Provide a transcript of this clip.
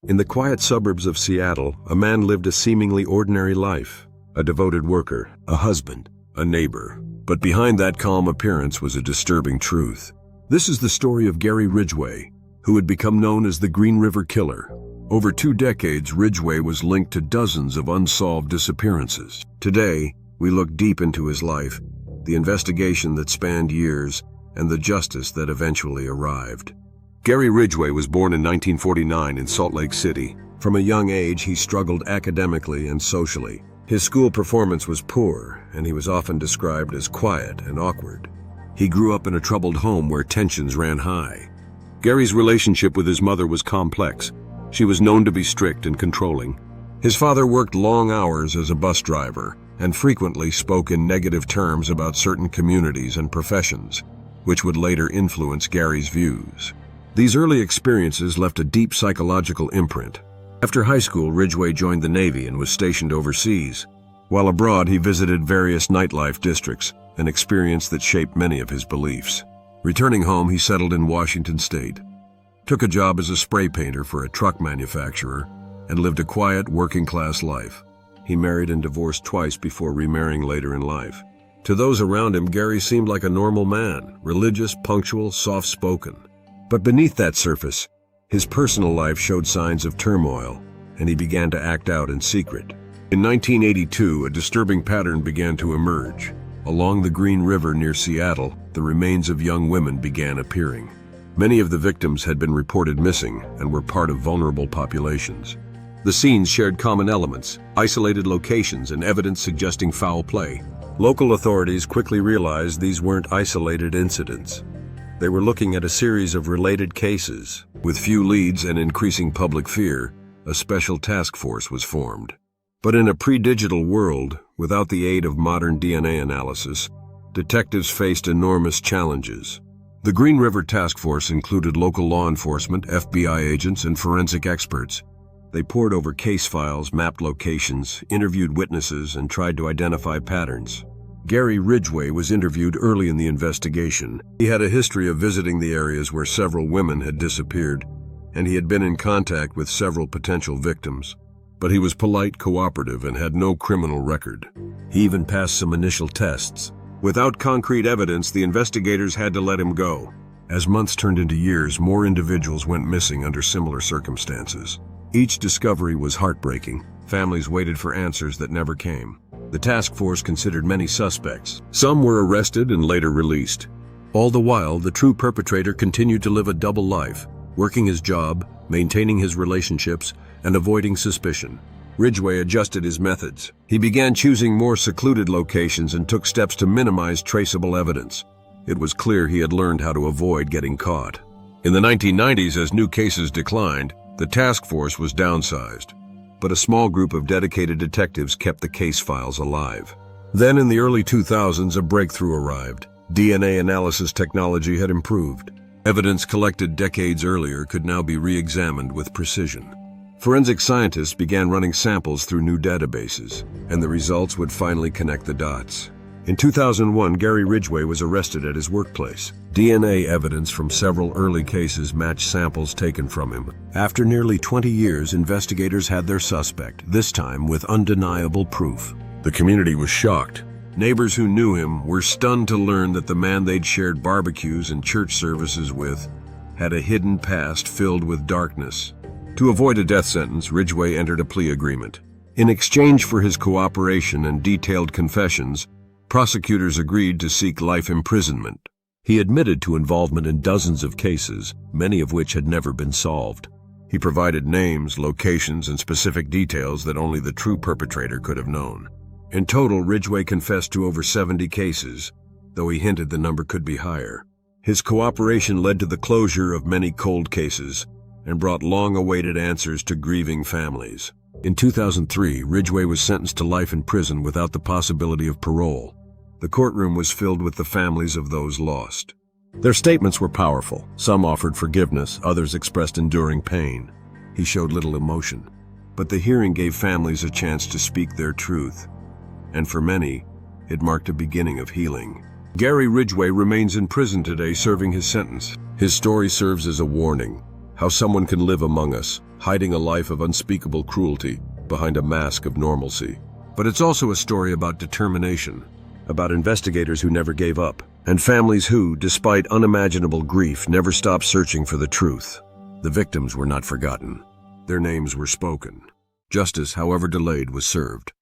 In the quiet suburbs of Seattle, a man lived a seemingly ordinary life. A devoted worker, a husband, a neighbor. But behind that calm appearance was a disturbing truth. This is the story of Gary Ridgway, who had become known as the Green River Killer. Over 2 decades, Ridgway was linked to dozens of unsolved disappearances. Today, we look deep into his life, the investigation that spanned years, and the justice that eventually arrived. Gary Ridgway was born in 1949 in Salt Lake City. From a young age, he struggled academically and socially. His school performance was poor, and he was often described as quiet and awkward. He grew up in a troubled home where tensions ran high. Gary's relationship with his mother was complex. She was known to be strict and controlling. His father worked long hours as a bus driver and frequently spoke in negative terms about certain communities and professions, which would later influence Gary's views. These early experiences left a deep psychological imprint. After high school, Ridgway joined the Navy and was stationed overseas. While abroad, he visited various nightlife districts, an experience that shaped many of his beliefs. Returning home, he settled in Washington State, took a job as a spray painter for a truck manufacturer, and lived a quiet, working-class life. He married and divorced twice before remarrying later in life. To those around him, Gary seemed like a normal man, religious, punctual, soft-spoken. But beneath that surface, his personal life showed signs of turmoil, and he began to act out in secret. In 1982, a disturbing pattern began to emerge. Along the Green River near Seattle, the remains of young women began appearing. Many of the victims had been reported missing and were part of vulnerable populations. The scenes shared common elements, isolated locations, and evidence suggesting foul play. Local authorities quickly realized these weren't isolated incidents. They were looking at a series of related cases. With few leads and increasing public fear, a special task force was formed. But in a pre-digital world, without the aid of modern DNA analysis, detectives faced enormous challenges. The Green River Task Force included local law enforcement, FBI agents, and forensic experts. They pored over case files, mapped locations, interviewed witnesses, and tried to identify patterns. Gary Ridgway was interviewed early in the investigation. He had a history of visiting the areas where several women had disappeared, and he had been in contact with several potential victims. But he was polite, cooperative, and had no criminal record. He even passed some initial tests. Without concrete evidence, the investigators had to let him go. As months turned into years, more individuals went missing under similar circumstances. Each discovery was heartbreaking. Families waited for answers that never came. The task force considered many suspects. Some were arrested and later released. All the while, the true perpetrator continued to live a double life, working his job, maintaining his relationships, and avoiding suspicion. Ridgway adjusted his methods. He began choosing more secluded locations and took steps to minimize traceable evidence. It was clear he had learned how to avoid getting caught. In the 1990s, as new cases declined, the task force was downsized. But a small group of dedicated detectives kept the case files alive. Then in the early 2000s, a breakthrough arrived. DNA analysis technology had improved. Evidence collected decades earlier could now be re-examined with precision. Forensic scientists began running samples through new databases, and the results would finally connect the dots. In 2001, Gary Ridgway was arrested at his workplace. DNA evidence from several early cases matched samples taken from him. After nearly 20 years, investigators had their suspect, this time with undeniable proof. The community was shocked. Neighbors who knew him were stunned to learn that the man they'd shared barbecues and church services with had a hidden past filled with darkness. To avoid a death sentence, Ridgway entered a plea agreement. In exchange for his cooperation and detailed confessions, prosecutors agreed to seek life imprisonment. He admitted to involvement in dozens of cases, many of which had never been solved. He provided names, locations, and specific details that only the true perpetrator could have known. In total, Ridgway confessed to over 70 cases, though he hinted the number could be higher. His cooperation led to the closure of many cold cases and brought long-awaited answers to grieving families. In 2003, Ridgway was sentenced to life in prison without the possibility of parole. The courtroom was filled with the families of those lost. Their statements were powerful. Some offered forgiveness, others expressed enduring pain. He showed little emotion, but the hearing gave families a chance to speak their truth. And for many, it marked a beginning of healing. Gary Ridgway remains in prison today serving his sentence. His story serves as a warning. how someone can live among us, hiding a life of unspeakable cruelty behind a mask of normalcy. But it's also a story about determination, about investigators who never gave up, and families who, despite unimaginable grief, never stopped searching for the truth. The victims were not forgotten. Their names were spoken. Justice, however delayed, was served.